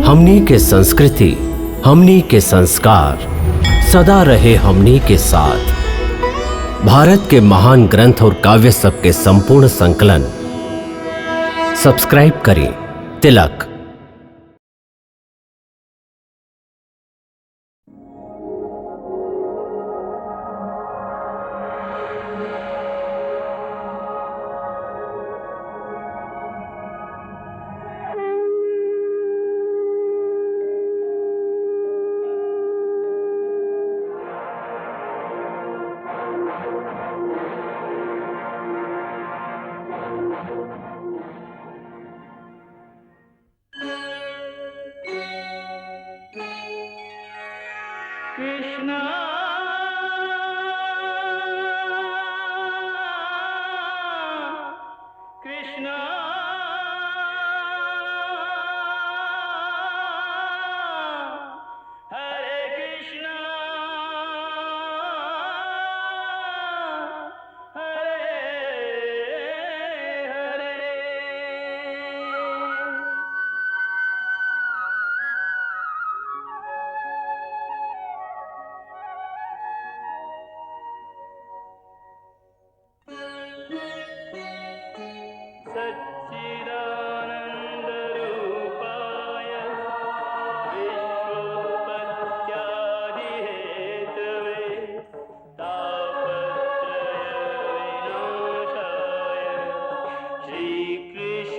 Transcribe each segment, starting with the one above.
हमनी के संस्कृति, हमनी के संस्कार सदा रहे हमनी के साथ। भारत के महान ग्रंथ और काव्य सब के संपूर्ण संकलन सब्सक्राइब करें तिलक। कृष्णा कृष्णा हरे कृष्णा हरे हरे। सच्चिदानंद रूपाय विश्वोत्पत्त्यादि हेतवे तापत्रय विनाशाय श्रीकृष्णाय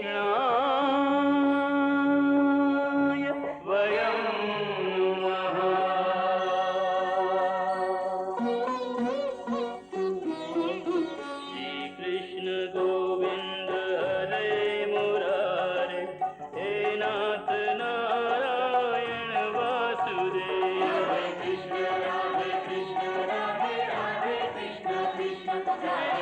वयं नमः। श्रीकृष्ण गोविंद हरे मुरारे, हे नाथ नारायण वासुदेव। हरे कृष्ण राधे राधे कृष्ण कृष्ण हरे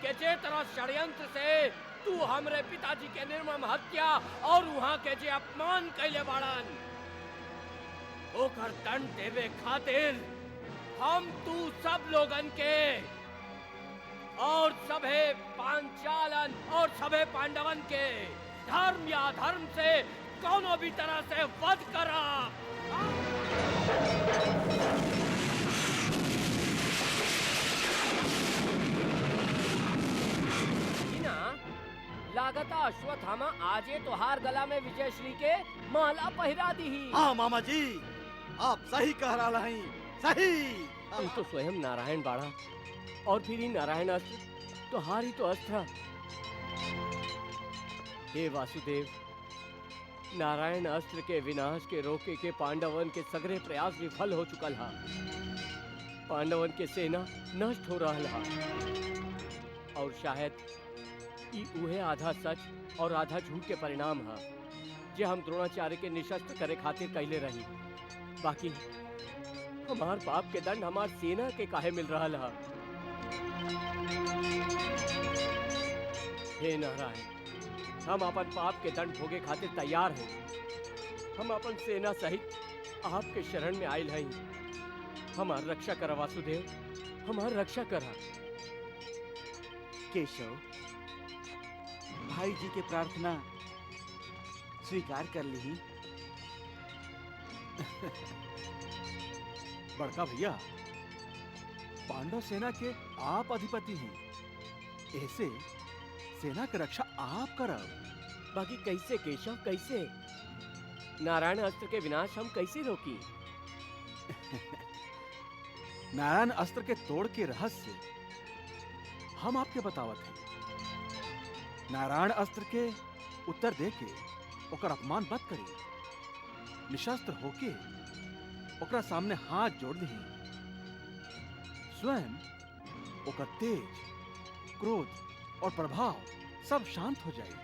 के जे तरह षड्यंत्र से तू हमरे पिताजी के निर्मम हत्या और वहां के जे अपमान कैले बाड़न, ओकर दंड देवे खातिर हम तू सब लोगन के और सभे पांचालन और सभे पांडवन के धर्म या धर्म से कोनो भी तरह से वध करा। लागता अश्वत्थामा आजे तोहार गला में विजयश्री के माला पहिरा दी। हाँ मामा जी, आप सही कह रहा हैं, सही। तू तो स्वयं नारायण बाड़ा और फिर ही नारायण अस्त्र तोहार ही तो अस्त्र। हे वासुदेव, नारायण अस्त्र के विनाश के रोके के पांडवन के सगरे प्रयास विफल हो चुकल हा। पांडवन के सेना नष्ट हो रहल हा और शायद ई उहे आधा सच और आधा झूठ के परिणाम है जे हम द्रोणाचार्य के निशस्त्र करे खातिर कैले रही। बाकी हमार पाप के दंड हमार सेना के काहे मिल रहा है। हे नारायण, हम अपन पाप के दंड भोगे खातिर तैयार हैं। हम अपन सेना सहित आपके शरण में आयल हैं। हमार रक्षा करा वासुदेव, हमार रक्षा करा। केशव, भाई जी के प्रार्थना स्वीकार कर ली। बड़का भैया, पांडव सेना के आप अधिपति हैं, ऐसे सेना की रक्षा आप करब। बाकी कैसे केशव, कैसे? नारायण अस्त्र के विनाश हम कैसे रोकी? नारायण अस्त्र के तोड़ के रहस्य हम आपके बतावत हैं। नारायण अस्त्र के उत्तर दे के ओकर अपमान मत करी। निशस्त्र होके ओकरा सामने हाथ जोड़ दी। स्वयं ओकर तेज, क्रोध और प्रभाव सब शांत हो जाए।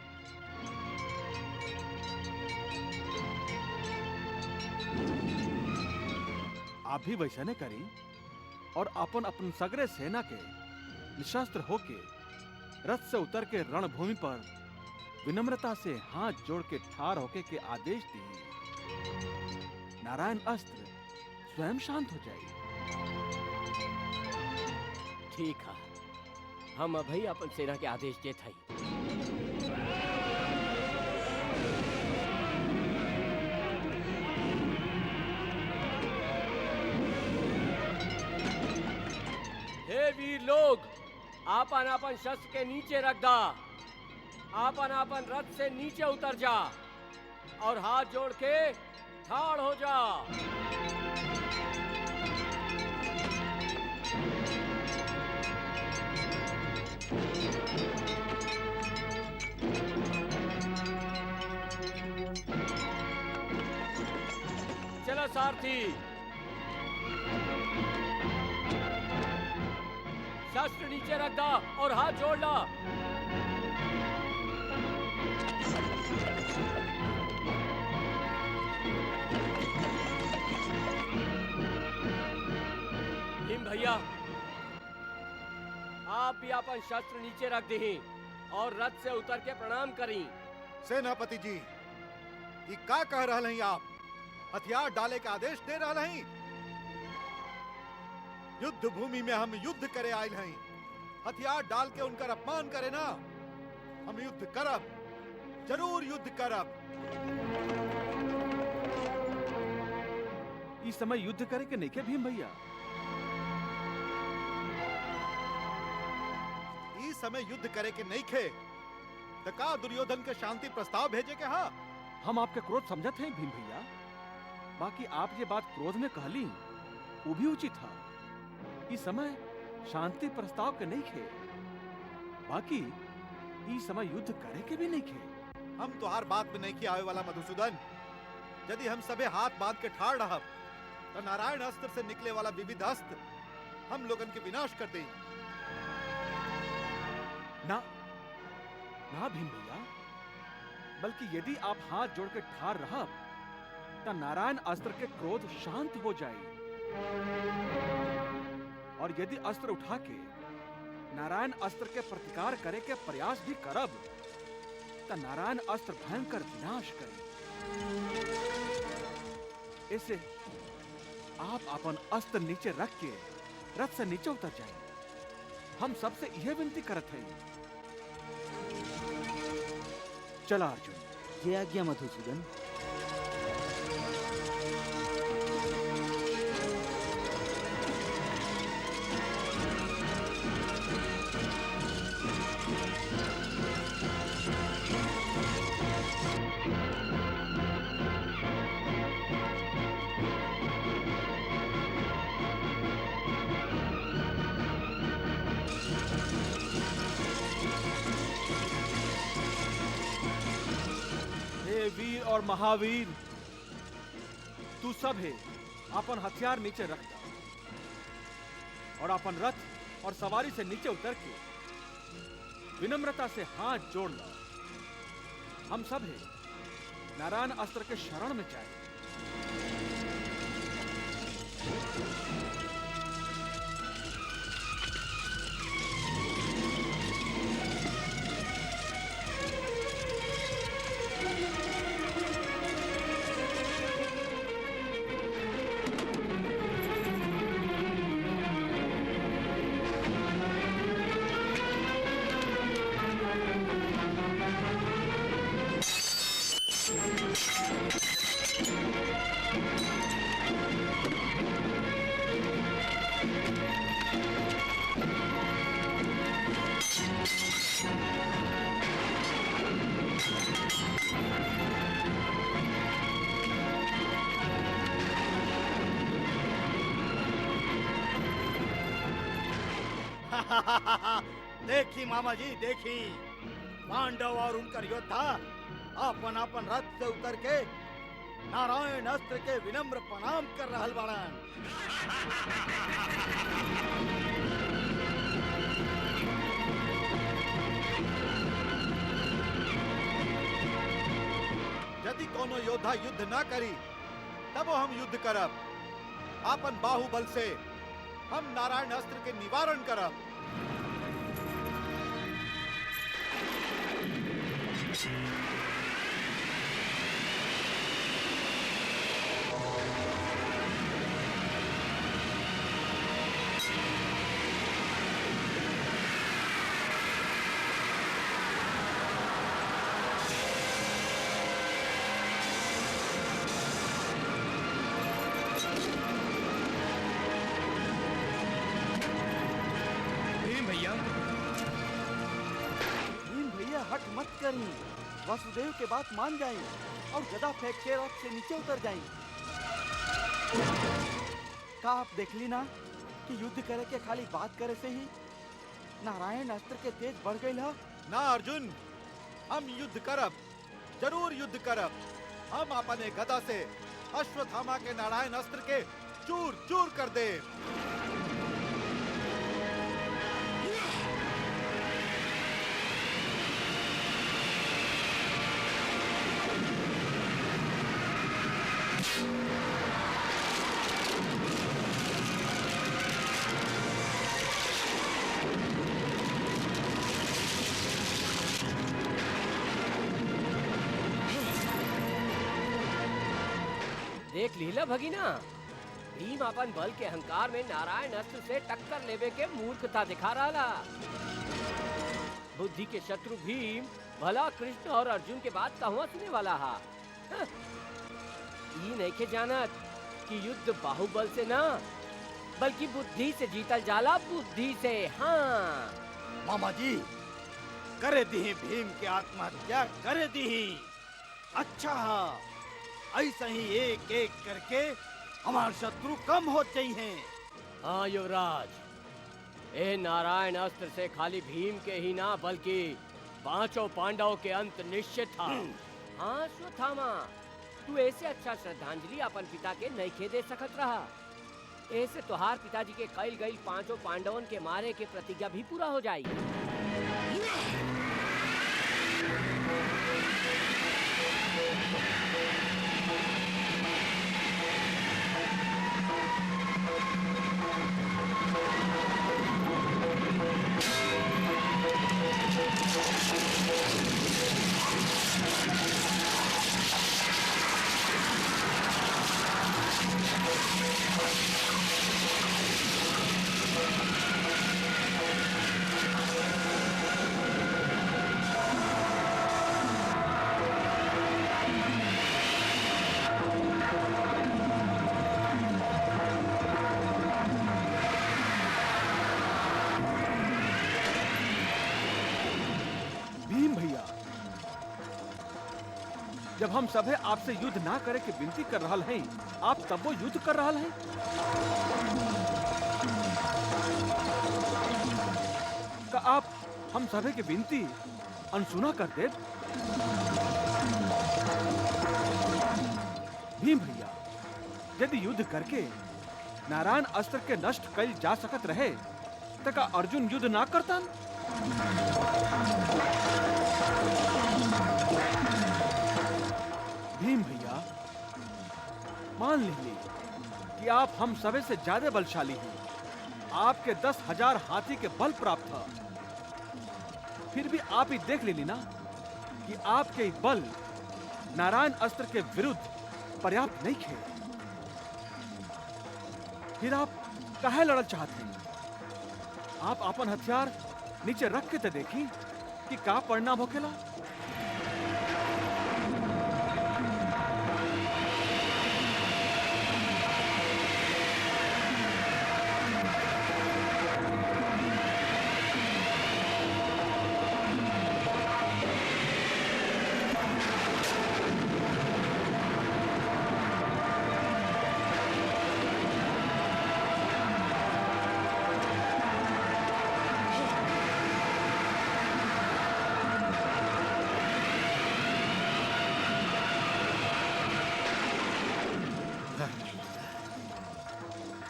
आप भी वैसा ने करी और अपन अपन सगरे सेना के निशस्त्र होके रथ से उतर के रणभूमि पर विनम्रता से हाथ जोड़ के ठार होके के आदेश दिए। नारायण अस्त्र स्वयं शांत हो जाए। ठीक है, हम अभी अपन सेना के आदेश देत हई। हे वीर लोग, आपन आपन शस्त्र के नीचे रख दा, आपन आपन रथ से नीचे उतर जा और हाथ जोड़ के ठाड़ हो जा। चलो सारथी, शस्त्र नीचे रख दा और हाथ जोड़ ला। भीम भैया, आप भी अपन शस्त्र नीचे रख दी और रथ से उतर के प्रणाम करी। सेनापति जी, ये का कह रहे हैं आप? हथियार डाले का आदेश दे रहे हैं? युद्ध भूमि में हम युद्ध करे आयल हैं। हथियार डाल के उनका अपमान करे ना। हम युद्ध करब, जरूर युद्ध करब। इस समय युद्ध करे के नहीं के भीम भैया? इस समय युद्ध करे के नहीं खे तो का दुर्योधन के शांति प्रस्ताव भेजे के? हाँ, हम आपके क्रोध समझत हैं भीम भैया, बाकी आप ये बात क्रोध में कहली वो भी उचित था। इस समय शांति प्रस्ताव के नहीं खे, बाकी इस समय युद्ध करे के भी नहीं खे। हम तो हर बात में नहीं की आवे वाला मधुसूदन। यदि हम सबे हाथ बांध के ठाड़ रहब तो नारायण अस्त्र से निकले वाला विविध अस्त्र हम लोगन के विनाश कर दें। ना ना भीम भैया, बल्कि यदि आप हाथ जोड़ के ठाड़ रहब तो नारायण अस्त्र के क्रोध शांत हो जाए, और यदि अस्त्र उठा के नारायण अस्त्र के प्रतिकार करे के प्रयास भी करब तो नारायण अस्त्र भयंकर विनाश करे। ऐसे आप अपन अस्त्र नीचे रख के रथ से नीचे उतर जाए। हम सबसे यह विनती करत हैं। चला अर्जुन। ये आज्ञा मधुसूदन। वीर और महावीर, तू सब है अपन हथियार नीचे रख दा और अपन रथ और सवारी से नीचे उतर के विनम्रता से हाथ जोड़ ला। हम सब है नारायण अस्त्र के शरण में जाए। देखी मामा जी, देखी पांडव और उनकर योद्धा अपन अपन रथ से उतर के नारायण अस्त्र के विनम्र प्रणाम कर रहल बाड़न। यदि कोनो योद्धा युद्ध ना करी तब हम युद्ध करब। आपन बाहुबल से हम नारायण अस्त्र के निवारण करब। भीम भैया हट मत करी, वासुदेव के बात मान जाए और गदा फेंक के रथ से नीचे उतर जाए। का आप देख ली ना कि युद्ध करे के खाली बात करे से ही नारायण अस्त्र के तेज बढ़ गई है। ना अर्जुन, हम युद्ध करब, जरूर युद्ध करब। हम अपने गदा से अश्वत्थामा के नारायण अस्त्र के चूर चूर कर दे। देख लीला भगीना, भीम अपन बल के अहंकार में नारायण अस्त्र से टक्कर लेवे के मूर्खता दिखा रहा। बुद्धि के शत्रु भीम भला कृष्ण और अर्जुन के बात कहवा सुने वाला हा। ई नहीं के जानत कि युद्ध बाहुबल से ना बल्कि बुद्धि से जीतल जाला, बुद्धि से। हाँ मामा जी, करे दी भीम के आत्महत्या करे दी। अच्छा, ऐसा ही एक एक करके हमारे शत्रु कम हो चाहिए। हाँ युवराज, ए नारायण अस्त्र से खाली भीम के ही ना बल्कि पांचों पांडवों के अंत निश्चित था। हाँ अश्वत्थामा, तू ऐसे अच्छा श्रद्धांजलि अपन पिता के नहीं दे सकत रहा। ऐसे तुहार पिताजी के कईल गई पांचों पांडवन के मारे के प्रतिज्ञा भी पूरा हो जाई। जब हम सभे आपसे युद्ध ना करे के विनती कर रहा हैं, आप तब वो युद्ध कर रहा हैं। का आप हम सभे की विनती अनसुना कर दे। भीम भैया, यदि युद्ध करके नारायण अस्त्र के नष्ट कल जा सकत रहे तो का अर्जुन युद्ध ना करतन? भीम भैया, मान लीजिए कि आप हम सभी से ज्यादा बलशाली हैं। आपके 10,000 हाथी के बल प्राप्त था। फिर भी आप ही देख लेनी ना कि आपके बल नारायण अस्त्र के विरुद्ध पर्याप्त नहीं थे। फिर आप काहे लड़ना चाहते हैं? आप अपन हथियार नीचे रख के तो देखी कि का परिणाम होखेला।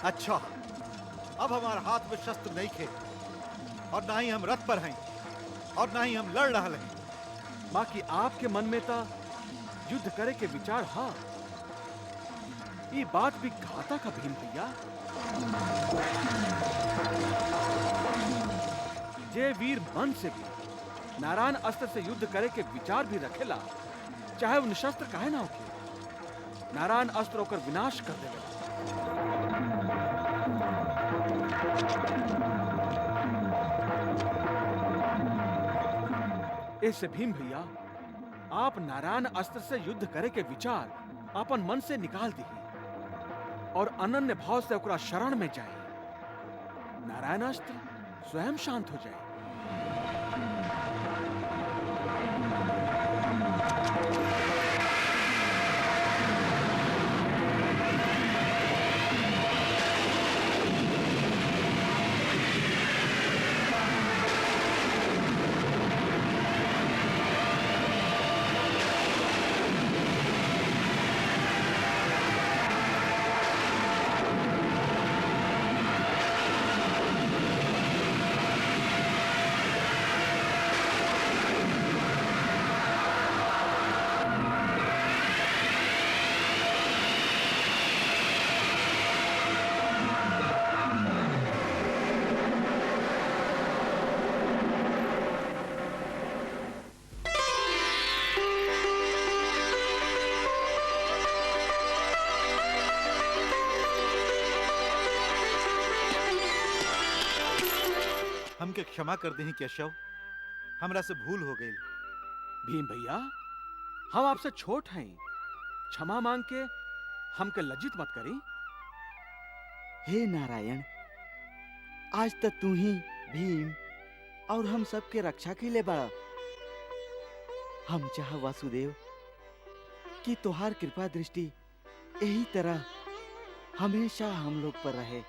अच्छा, अब हमारे हाथ में शस्त्र नहीं थे और ना ही हम रथ पर हैं और ना ही हम लड़ रहे हैं। बाकी आपके मन में था युद्ध करे के विचार। हाँ, ये बात भी घातक है भीम भैया। जे वीर मन से भी नारायण अस्त्र से युद्ध करे के विचार भी रखेला, चाहे वो निशस्त्र काहे ना होके, नारायण अस्त्र होकर विनाश कर देगा। ऐसे भीम भैया, आप नारायण अस्त्र से युद्ध करे के विचार अपन मन से निकाल दी और अनन्य भाव से ओकरा शरण में जाए। नारायण अस्त्र स्वयं शांत हो जाए। हमके क्षमा कर दही केशव, हमरा से भूल हो गई। भीम भैया, हम आपसे छोट हैं, क्षमा मांग के हमके लज्जित मत करी। हे नारायण, आज तक तू ही भीम और हम सबके रक्षा के लिए बड़ा। हम चाह वासुदेव कि तोहार कृपा दृष्टि यही तरह हमेशा हम लोग पर रहे।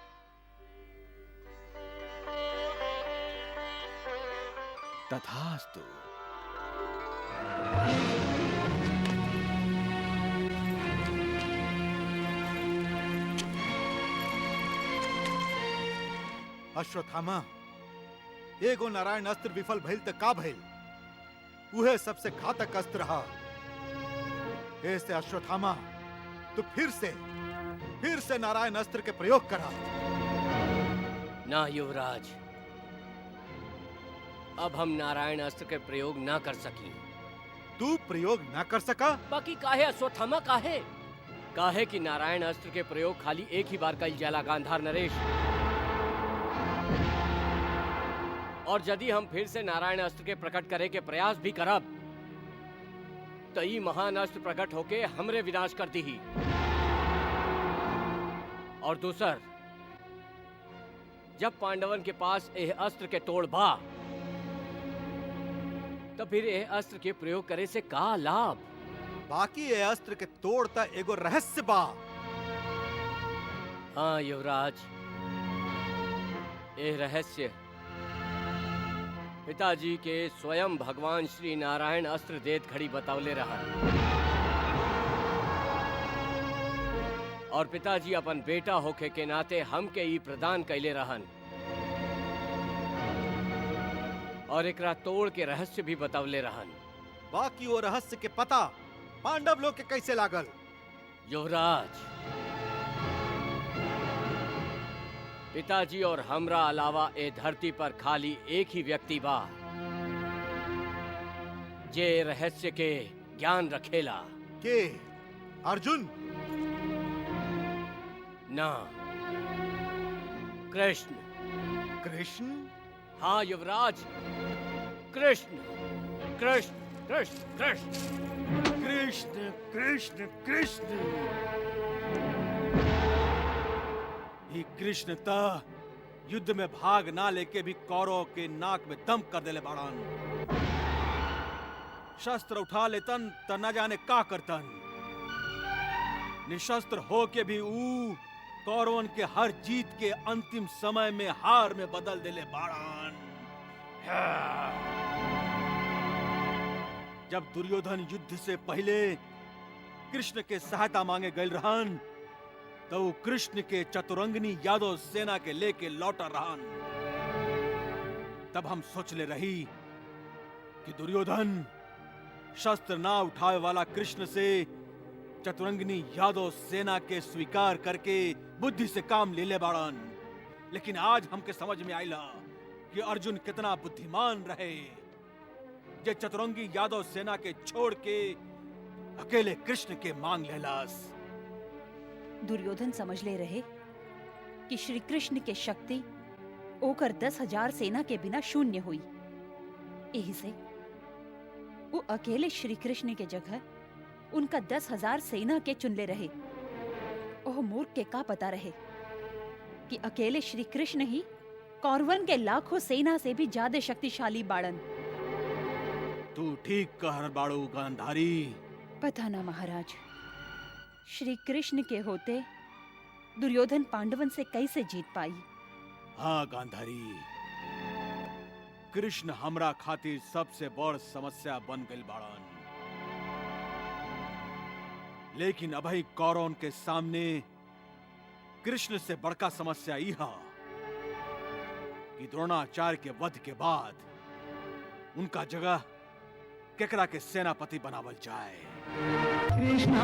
तथास्तु। अश्वत्थामा, एगो नारायण अस्त्र विफल भइल त का भइल? उहे सबसे घातक अस्त्र हा। ऐसे अश्वत्थामा, तू फिर से नारायण अस्त्र के प्रयोग करा। ना युवराज, अब हम नारायण अस्त्र के प्रयोग ना कर सकी। तू प्रयोग ना कर सका? बाकी काहे अश्वत्थामा, काहे कि नारायण अस्त्र के प्रयोग खाली एक ही बार कइल जाला गांधार नरेश। और यदि हम फिर से नारायण अस्त्र के प्रकट करे के प्रयास भी करब तो ई महान अस्त्र प्रकट होके हमरे विनाश कर दी। और दूसर, जब पांडवन के पास यह अस्त्र के तोड़ बा, तो फिर यह अस्त्र के प्रयोग करे से का लाभ? बाकी ये अस्त्र के तोड़ता एगो रहस्य बा। हाँ युवराज, यह रहस्य पिताजी के स्वयं भगवान श्री नारायण अस्त्र देत घड़ी बतौले रहा। और पिताजी अपन बेटा होके के नाते हमके ई प्रदान कैले रहन और एकरा तोड़ के रहस्य भी बतौले रहन। बाकी वो रहस्य के पता पांडव लोग के कैसे लागल? युवराज, पिताजी और हमरा अलावा ए धरती पर खाली एक ही व्यक्ति बा जे रहस्य के ज्ञान रखेला। के? अर्जुन? ना, कृष्ण। कृष्ण? हाँ युवराज, कृष्ण कृष्ण कृष्ण कृष्ण कृष्ण कृष्ण कृष्ण। ये कृष्ण ता युद्ध में भाग ना लेके भी कौरव के नाक में दम कर देले बाड़न। शस्त्र उठा लेतन त न जाने का करतन। निशस्त्र हो के भी ऊ कौरवन के हर जीत के अंतिम समय में हार में बदल देले बाड़न। जब दुर्योधन युद्ध से पहले कृष्ण के सहायता मांगे गए रहन, तो कृष्ण के चतुरंगनी यादव सेना के लेके लौटा रहन। तब हम सोचले रही कि दुर्योधन शस्त्र ना उठावे वाला कृष्ण से चतुरंगिनी यादव सेना के स्वीकार करके बुद्धि से काम ले ले बाड़न। लेकिन आज हमके समझ में आइला कि अर्जुन कितना बुद्धिमान रहे, जे चतुरंगी यादव सेना के छोड़ के अकेले कृष्ण के मांग लेलास। दुर्योधन समझ ले रहे कि श्री कृष्ण के शक्ति ओकर 10,000 सेना के बिना शून्य हुई। यही से वो अकेले श्री कृष्ण के जगह उनका 10,000 सेना के चुन ले रहे। ओह मूर्ख के का पता रहे कि अकेले श्री कृष्ण ही कौरवन के लाखों सेना से भी ज्यादा शक्तिशाली बाड़न। तू ठीक कह रहा बाड़ू गांधारी। पता ना महाराज, श्री कृष्ण के होते दुर्योधन पांडवन से कैसे जीत पाई। हाँ गांधारी, कृष्ण हमरा खातिर सबसे बड़ समस्या बन गई बाड़न। लेकिन अभी कौरवन के सामने कृष्ण से बड़का समस्या यह कि द्रोणाचार्य के वध के बाद उनका जगह केकरा के सेनापति बनावल जाए। कृष्णा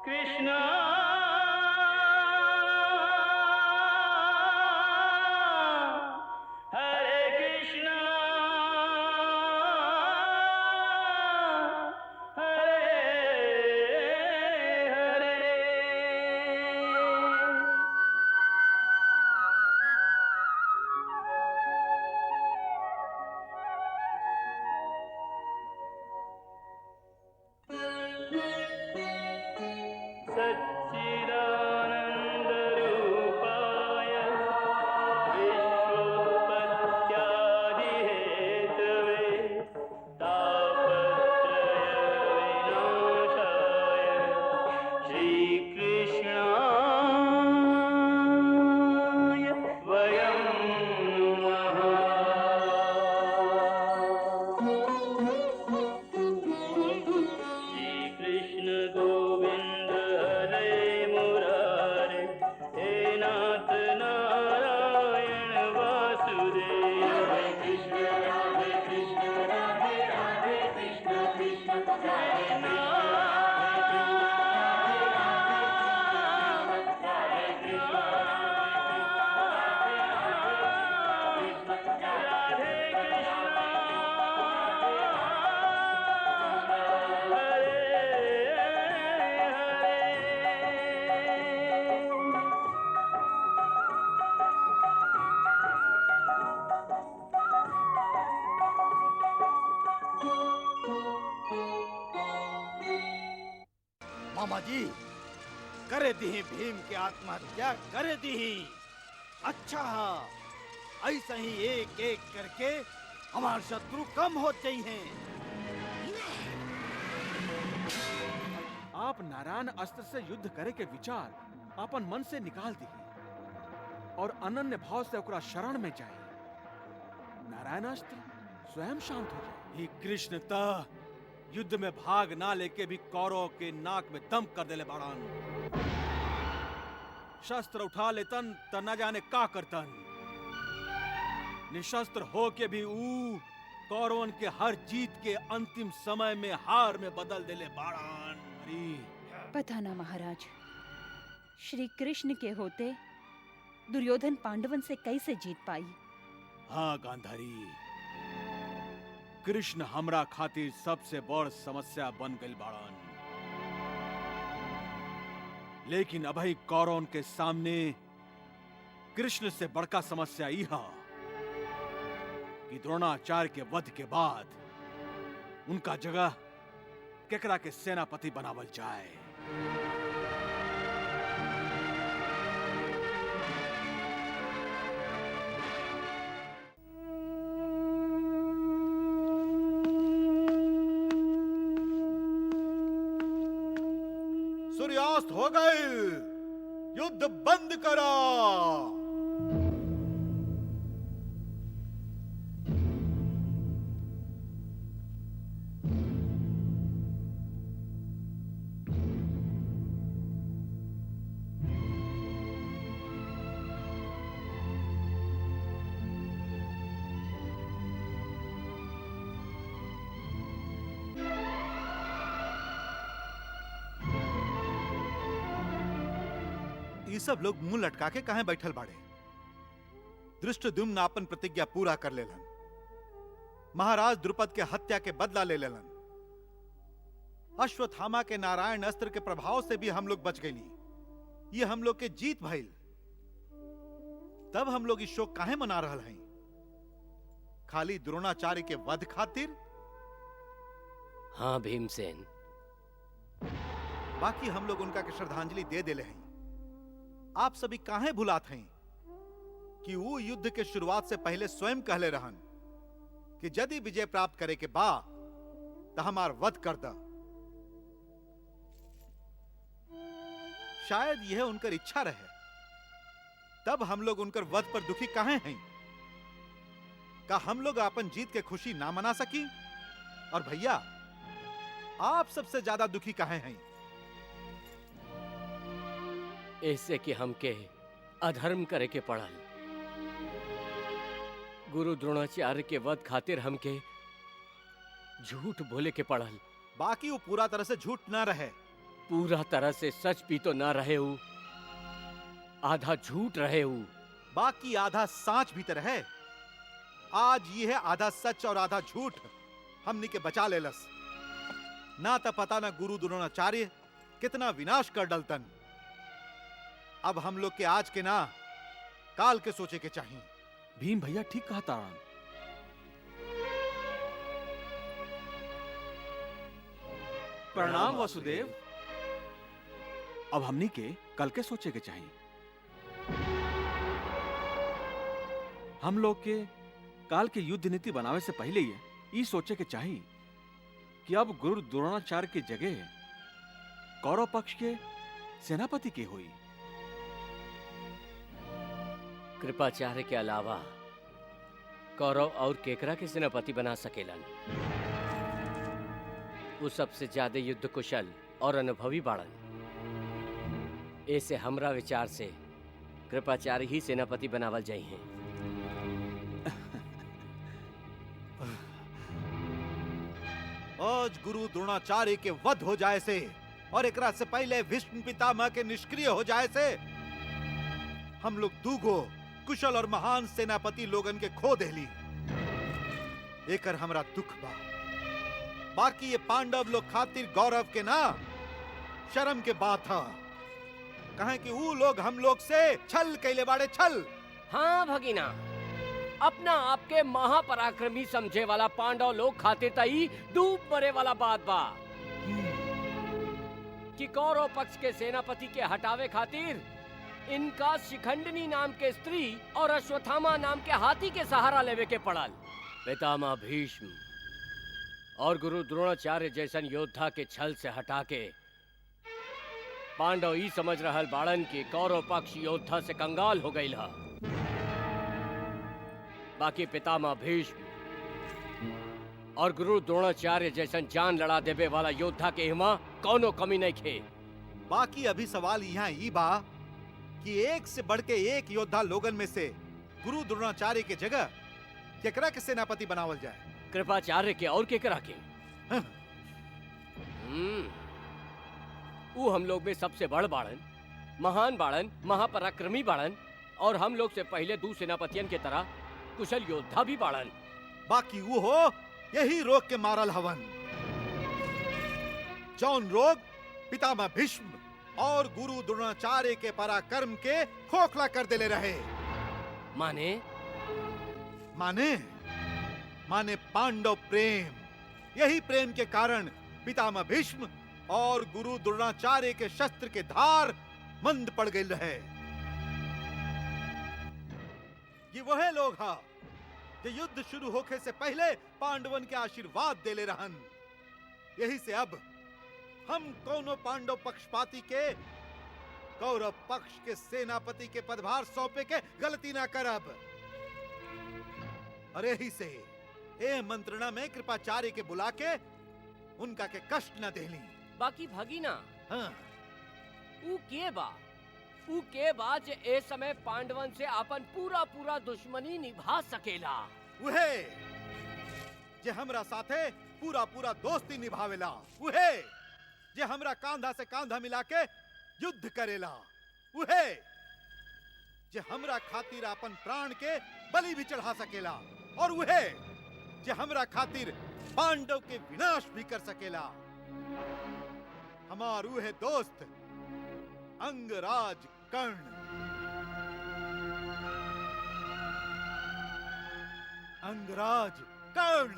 कृष्णा हरे कृष्णा हरे हरे। सच्चिदानन्दरूपाय विश्वोत्पत्त्यादिहेतवे तापत्रयविनाशाय श्रीकृष्णाय वयं नमः। श्रीकृष्ण गोविंद हरे मुरारे, हे नाथ नारायण वासुदेव। हरे कृष्ण राधे कृष्ण राधे राधे कृष्ण कृष्ण हरे मामा जी करे दी भीम के आत्महत्या करे दी। अच्छा ऐसा ही एक एक करके हमारे शत्रु कम होते ही हैं। आप नारायण अस्त्र से युद्ध करे के विचार अपन मन से निकाल दी और अनन्य भाव से ओकरा शरण में जाए। नारायण अस्त्र स्वयं शांत हो जाए। ये कृष्ण ता युद्ध में भाग ना लेके भी कौरव के नाक में दम कर देले बाड़न। शस्त्र उठा लेतन त न जाने का करतन। निशस्त्र हो के भी कौरवन के हर जीत के अंतिम समय में हार में बदल देले बाड़न। पता ना महाराज, श्री कृष्ण के होते दुर्योधन पांडवन से कैसे जीत पाई। हाँ गांधारी, कृष्ण हमरा खातिर सबसे बड़ समस्या बन गई बाड़न। लेकिन अभी कौरवों के सामने कृष्ण से बड़का समस्या यह कि द्रोणाचार्य के वध के बाद उनका जगह केकरा के सेनापति बनावल जाए। सूर्यास्त हो गए, युद्ध बंद करो। ये सब लोग मुंह लटका के कहां बैठल बाड़े? धृष्टद्युम्न अपन प्रतिज्ञा पूरा कर लेलन, महाराज द्रुपद के हत्या के बदला ले लेलन। अश्वत्थामा के नारायण अस्त्र के प्रभाव से भी हम लोग बच गईली। ये हम लोग के जीत भइल। तब हम लोग इस शोक काहे मना रहल हैं? खाली द्रोणाचार्य के वध खातिर? हाँ भीमसेन, बाकी हम लोग उनका के श्रद्धांजलि दे देले हैं। आप सभी काहे भुलात हैं कि वो युद्ध के शुरुआत से पहले स्वयं कहले रहन कि यदि विजय प्राप्त करे के बा तो हमार वध कर दा। शायद यह उनकर इच्छा रहे, तब हम लोग उनकर वध पर दुखी काहे हैं? का हम लोग अपन जीत के खुशी ना मना सकी? और भैया, आप सबसे ज्यादा दुखी काहे हैं? ऐसे कि हमके अधर्म करे के पड़ल। गुरु द्रोणाचार्य के वध खातिर हमके झूठ बोले के पड़ल। बाकी वो पूरा तरह से झूठ ना रहे। पूरा तरह से सच भी तो ना रहे हूँ, आधा झूठ रहे हूँ। बाकी आधा सांच भी तो रहे। आज ये है आधा सच और आधा झूठ हमनी के बचा लेलस। ना तो पता ना गुरु द्रोणाचार्य कितना विनाश कर डलतन। अब हम लोग के आज के ना काल के सोचे के चाहिए। भीम भैया ठीक कहा तारण। प्रणाम वसुदेव। अब हमनी के कल के सोचे के चाहिए। हम लोग के काल के युद्ध नीति बनावे से पहले ये सोचे के चाहिए कि अब गुरु द्रोणाचार्य की जगह कौरव पक्ष के सेनापति के हुई। कृपाचार्य के अलावा कौरव और केकरा के सेनापति बना सकेलन। वो सबसे ज्यादा युद्ध कुशल और अनुभवी बाड़न। ऐसे हमरा विचार से कृपाचार्य ही सेनापति बनावल जाई हैं। आज गुरु द्रोणाचार्य के वध हो जाए से और एकरा से पहले भीष्म पितामह के निष्क्रिय हो जाए से हम लोग दूगो कुशल और महान सेनापति लोगन के खो देली। एकर हमरा दुख बा। बाकी ये पांडव लोग खातिर गौरव के ना शर्म के बात था। कहे कि वो लोग हम लोग से छल कैले बाड़े छल। हाँ भगिना, अपना आपके महापराक्रमी समझे वाला पांडव लोग खातिर तई डूब मरे वाला बात बा कि कौरव पक्ष के सेनापति के हटावे खातिर इनका शिखंडनी नाम के स्त्री और अश्वत्थामा नाम के हाथी के सहारा लेवे के पड़ल। पितामह भीष्म और गुरु द्रोणाचार्य जैसन योद्धा के छल से हटा के पांडव ही समझ रहल बाड़न की कौरव पक्ष योद्धा से कंगाल हो गई। बाकी पितामह भीष्म और गुरु द्रोणाचार्य जैसन जान लड़ा देवे वाला योद्धा के हिमा कौनो कमी नहीं खे। बाकी अभी सवाल यहाँ ई बा कि एक से बढ़ के एक योद्धा लोगन में से गुरु द्रोणाचार्य के जगह केकरा के सेनापति बनावल जाए? कृपाचार्य के और केकरा के? वो हम लोग में सबसे बड़ बाड़न, महान बाड़न, महापराक्रमी बाड़न और हम लोग से पहले दू सेनापतियन के तरह कुशल योद्धा भी बाड़न। बाकी वो हो यही रोग के मारल हवन। जौन रोग पितामह भीष्म और गुरु द्रोणाचार्य के पराक्रम के खोखला कर देले रहे। माने माने माने पांडव प्रेम। यही प्रेम के कारण पितामह भीष्म और गुरु द्रोणाचार्य के शस्त्र के धार मंद पड़ गए रहे। ये वह लोग हा जो युद्ध शुरू होके से पहले पांडवन के आशीर्वाद देले रहन। यही से अब हम कोनो पांडव पक्षपाती के कौरव पक्ष के सेनापति के पदभार सौंपे के गलती ना करब। अरे ही से ए मंत्रणा में कृपाचार्य के बुला के उनका के कष्ट न देली। बाकी भगीना हाँ। ऊ के बा जे ए समय पांडवन से अपन पूरा दुश्मनी निभा सकेला। उहे जे हमरा साथे पूरा दोस्ती निभावेला। उहे जे हमरा कांधा से कांधा मिला के युद्ध करेला। उहे जे हमरा खातिर अपन प्राण के बलि भी चढ़ा सकेला। और उहे जे हमरा खातिर पांडव के विनाश भी कर सकेला। हमार उहे दोस्त अंगराज कर्ण। अंगराज कर्ण।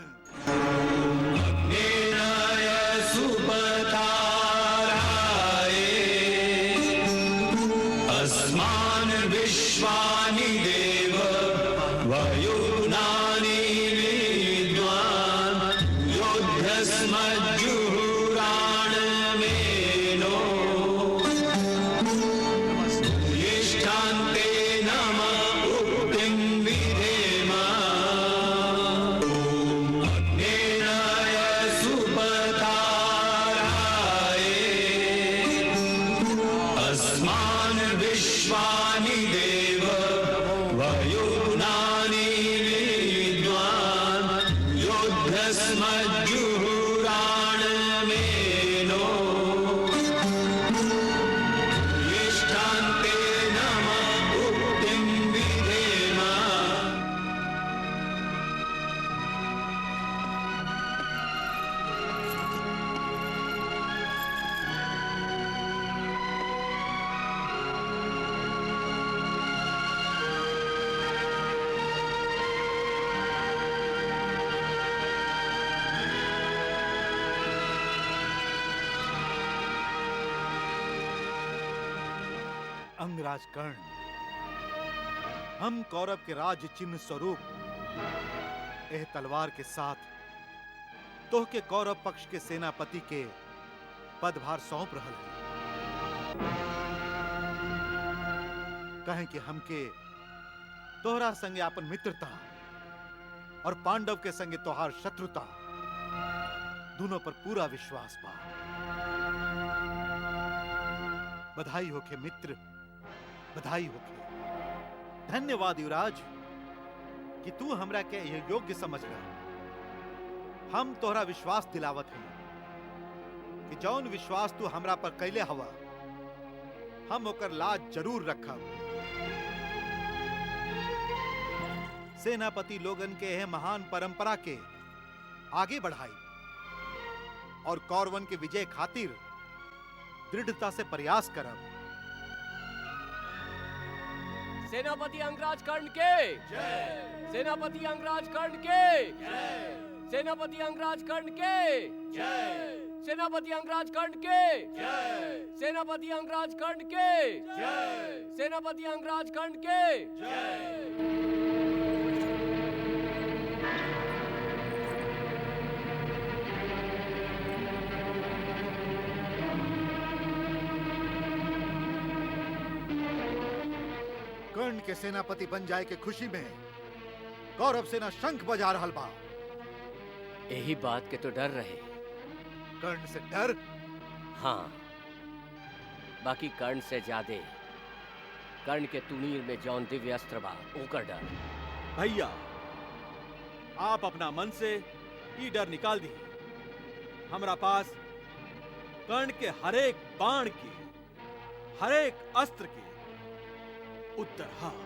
अस्मान् विश्वानि देव वयुनानि विद्वान् युद्धस्मज्जुहुराणमेनो यिष्ठान्ते नमः उक्तिं विधेम। अग्नेनाय सुपताराय अस्मान् विश्वानि देव वयुनानि विद्वान् युद्धस्मज्जुहुराणमेनो यिष्ठान्ते नमः उक्तिं विधेम। अंगराज कर्ण, हम कौरव के राज्य चिन्ह स्वरूप एह तलवार के साथ तोह के कौरव पक्ष के सेनापति के पदभार सौंप रहल है। कहें कि हमके तोहरा संगे अपन मित्रता और पांडव के संगे तोहार शत्रुता दोनों पर पूरा विश्वास बा। बधाई होके मित्र, बधाई होके। धन्यवाद युवराज कि तू हमरा के यह योग्य समझ रहा। हम तोहरा विश्वास दिलावत हैं कि जौन विश्वास तू हमरा पर कैले हवा हम ओकर लाज जरूर रखब। सेनापति लोगन के यह महान परंपरा के आगे बढ़ाई और कौरवन के विजय खातिर दृढ़ता से प्रयास करब। सेनापति अंगराज कर्ण के जय। सेनापति अंगराज कर्ण के जय। सेनापति अंगराज कर्ण के जय। सेनापति अंगराज कर्ण के जय। सेनापति अंगराज कर्ण के जय। सेनापति अंगराज कर्ण के जय। कर्ण के सेनापति बन जाए के खुशी में कौरव सेना शंख बजा रहल बा। यही बात के तो डर रहे। कर्ण से डर? हाँ, बाकी कर्ण से ज्यादा कर्ण के तुनीर में जौन दिव्य अस्त्र बा ओकर डर। भैया, आप अपना मन से ये डर निकाल दी। हमरा पास कर्ण के हरेक बाण की, हरेक अस्त्र की उत्तर हाँ।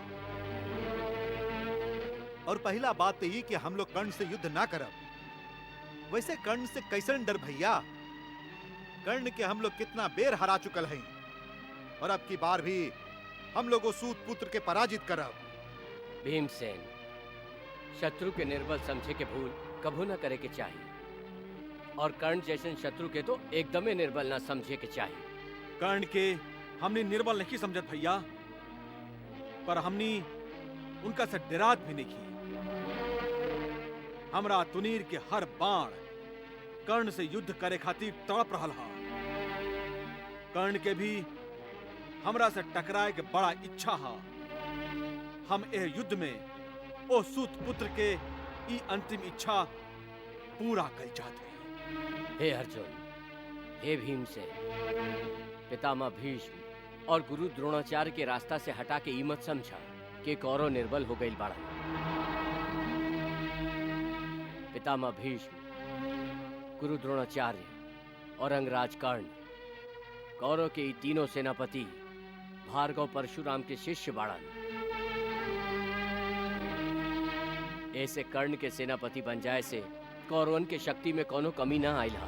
और पहला बात तो ये कि हम लोग कर्ण से युद्ध ना करब। वैसे कर्ण से कैसन डर भैया? कर्ण के हम लोग कितना बेर हरा चुकल हैं। और अब की बार भी हम लोगों सूत पुत्र के पराजित करब। भीमसेन, शत्रु के निर्बल समझे के भूल कभू न करे के चाहिए, और कर्ण जैसे शत्रु के तो एकदमे निर्बल न समझे के चाहिए। कर्ण के हमने निर्बल नहीं समझत भैया, पर हमने उनका से डरात भी नहीं। हमरा तुनीर के हर बाण कर्ण से युद्ध करे खातिर तड़प रहल हा। कर्ण के भी हमरा से टकराए के बड़ा इच्छा हा। हम एह युद्ध में ओ सूत पुत्र के ई अंतिम इच्छा पूरा कर चाहते हैं। हे अर्जुन, हे भीमसेन, पितामह भीष्म और गुरु द्रोणाचार्य के रास्ता से हटा के ई मत समझा कि कौरव निर्बल हो गई बाड़ा। पितामह भीष्म, गुरु द्रोणाचार्य और अंगराज कर्ण कौरव के ई तीनों सेनापति भार्गव परशुराम के शिष्य बाड़न। ऐसे कर्ण के सेनापति बन जाए से कौरवन के शक्ति में कोनो कमी ना आयल हा,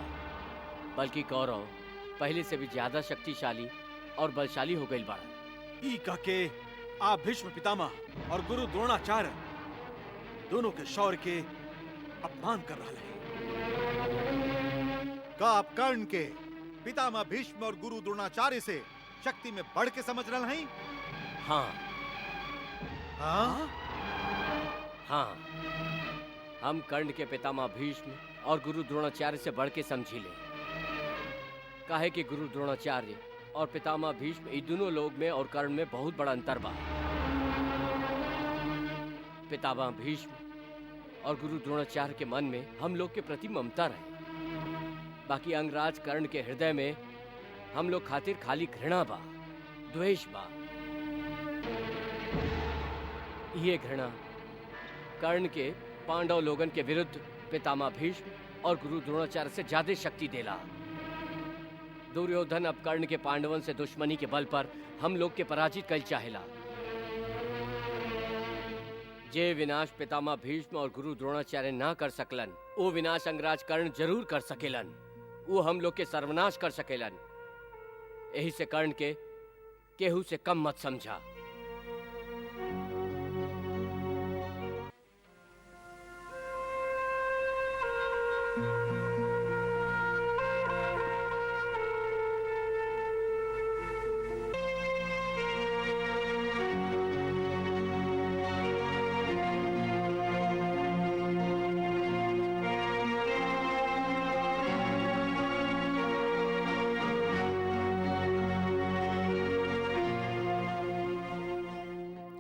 बल्कि कौरव पहले से भी ज्यादा शक्तिशाली और बलशाली हो गई बाड़न। ई कह के आप भीष्म पितामह और गुरु द्रोणाचार्य दोनों के शौर्य के अपमान कर रहे हैं। का आप कर्ण के पितामह भीष्म और गुरु द्रोणाचार्य से शक्ति में बढ़ के समझ रहे हैं? हाँ हाँ? हाँ, हम कर्ण के पितामह भीष्म और गुरु द्रोणाचार्य से बढ़ के समझी ले। काहे कि गुरु द्रोणाचार्य और पितामह भीष्म इन दोनों लोग में और कर्ण में बहुत बड़ा अंतर बा। पितामह भीष्म और गुरु द्रोणाचार्य के मन में हम लोग के प्रति ममता रहे, बाकी अंगराज कर्ण के हृदय में हम लोग खातिर खाली घृणा बा, द्वेष बा। ये घृणा कर्ण के पांडव लोगन के विरुद्ध पितामह भीष्म और गुरु द्रोणाचार्य से ज्यादा शक्ति देला। दुर्योधन अब कर्ण के पांडवन से दुश्मनी के बल पर हम लोग के पराजित कर चाहेला। जे विनाश पितामह भीष्म और गुरु द्रोणाचार्य ना कर सकलन, वो विनाश अंगराज कर्ण जरूर कर सकेलन। वो हम लोग के सर्वनाश कर सकेलन। यही से कर्ण के केहू से कम मत समझा।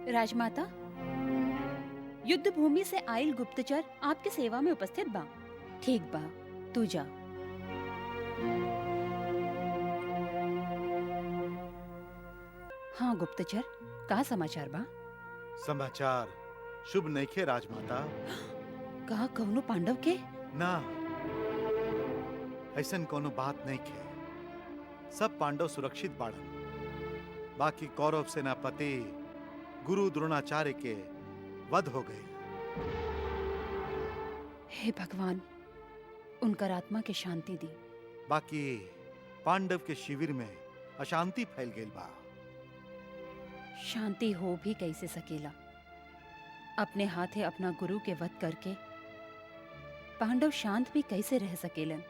राजमाता, युद्ध भूमि से आयल गुप्तचर आपके सेवा में उपस्थित बा। ठीक बा, तू जा। हाँ गुप्तचर, का समाचार बा? समाचार शुभ नइखे राजमाता। का कौनो पांडव के? ना, ऐसन कोनो बात नइखे। सब पांडव सुरक्षित बाड़न। बाकी कौरव सेनापति गुरु द्रोणाचार्य के वध हो गए। हे भगवान, उनकर आत्मा के शांति दी। बाकी पांडव के शिविर में अशांति फैल गई बा। शांति हो भी कैसे सकेला? अपने हाथे अपना गुरु के वध करके पांडव शांत भी कैसे रह सकेलन?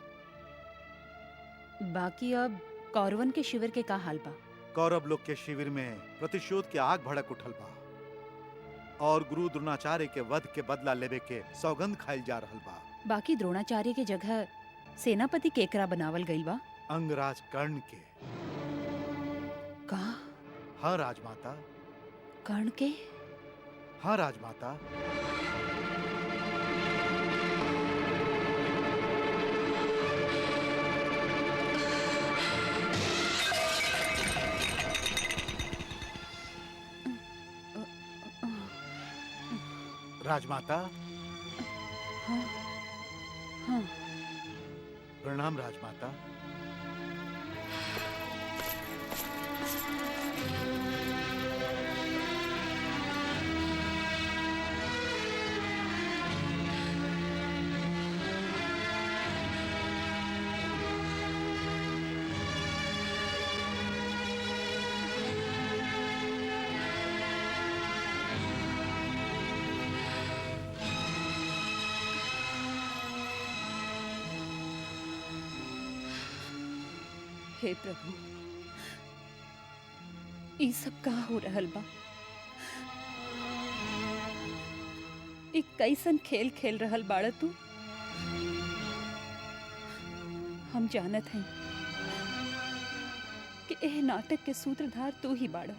बाकी अब कौरवन के शिविर के का हाल बा? कौरव लोग के शिविर में प्रतिशोध के आग भड़क उठल बा और गुरु द्रोणाचार्य के वध के बदला लेवे के सौगंध खाइल जा रहल बा। बाकी द्रोणाचार्य के जगह सेनापति केकरा बनावल गइल बा? अंगराज कर्ण के। का? हाँ राजमाता। कर्ण के? हाँ राजमाता। राजमाता। हाँ, हाँ। प्रणाम राजमाता। हे प्रभु, ई सब का हो रहल बा? ई कैसन खेल खेल रहल बाड़ा तू? हम जानत हैं कि एह नाटक के सूत्रधार तू ही बाड़ा,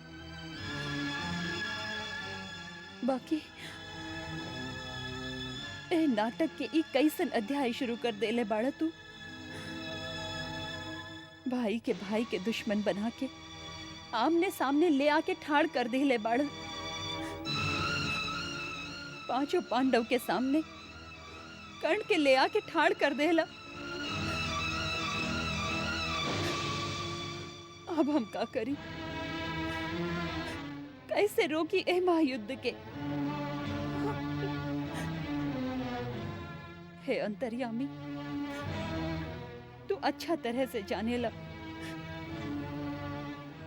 बाकी एह नाटक के ई कैसन अध्याय शुरू कर देले बाड़ा तू? भाई के दुश्मन बना के आमने सामने ले आके ठाड़ कर देले बाड़ा। पांचों पांडव के सामने कर्ण के ले आके ठाड़ कर देला। अब हम का करी? कैसे रोकी ए महायुद्ध के? हे अंतर्यामी, तू अच्छा तरह से जानेला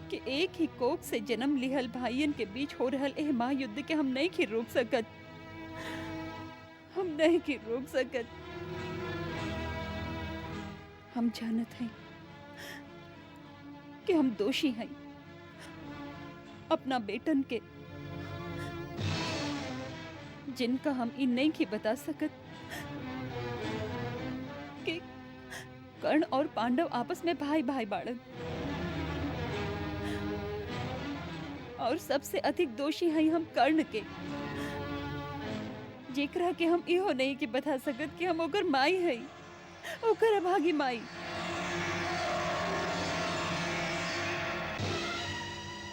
कि एक ही कोख से जन्म लिहल भाइयन के बीच हो रहल एह महायुद्ध के हम नहीं की रोक सकत। हम नहीं की रोक सकत। हम जानत हैं कि हम दोषी हैं अपना बेटन के, जिनका हम इन नहीं की बता सकत कि कर्ण और पांडव आपस में भाई भाई बाड़न, और सबसे अधिक दोषी हैं हम कर्ण के, जेकरा के हम इहो नहीं कि बता सकत कि हम ओकर माई है, ओकर अभागी माई।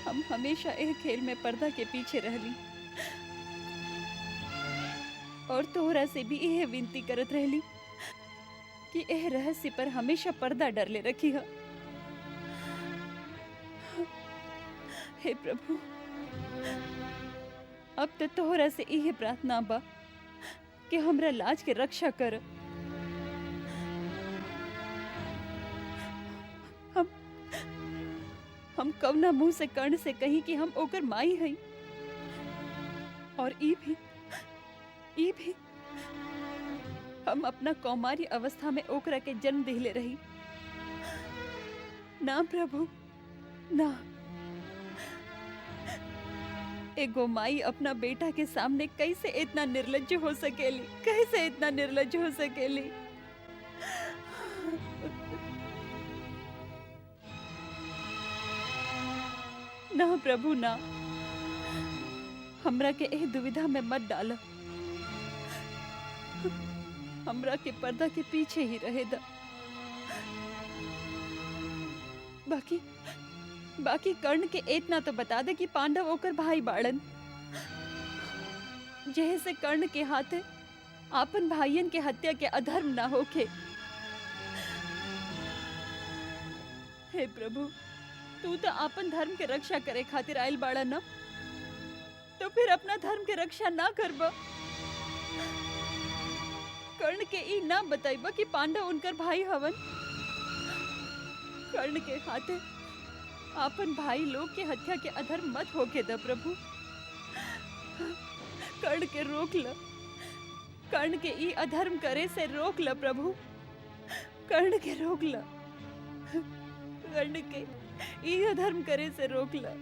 हम हमेशा एह खेल में पर्दा के पीछे रहली और तोहरा से भी यह विनती करत रहली कि एह रहस्य पर हमेशा पर्दा डरले रखी है। हे प्रभु, अब तो तोहरा से यह प्रार्थना बा कि हमरा लाज के रक्षा कर। हम कवना मुंह से कर्ण से कही कि हम ओकर माई हई, और ई भी हम अपना कौमारी अवस्था में ओकरा के जन्म दिले रही। ना प्रभु ना, एगो माई अपना बेटा के सामने कैसे इतना निर्लज्ज हो सकेली? कैसे इतना निर्लज्ज हो सकेली? ना प्रभु ना, हमरा के एह दुविधा में मत डाला। हमरा के पर्दा के पीछे ही रहे दा। बाकी कर्ण के इतना तो बता दे कि पांडव ओकर भाई बाड़न, जैसे कर्ण के हाथे आपन भाइयन के हत्या के अधर्म ना होके। हे प्रभु, तू तो आपन धर्म के रक्षा करे खातिर आयल बाड़ा ना, तो फिर अपना धर्म के रक्षा ना करबा। कर्ण के ई ना बताइबा कि पांडव उनकर भाई हवन। कर्ण के हाथे आपन भाई लोग के हत्या के अधर्म मत होके द प्रभु। कर्ण के रोक ल, कर्ण के ई अधर्म करे से रोक ल प्रभु। कर्ण के रोक ल, कर्ण के ई अधर्म करे से रोक ल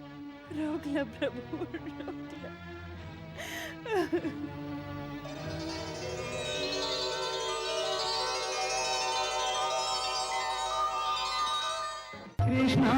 प्रभु, रोक ल। कृष्णा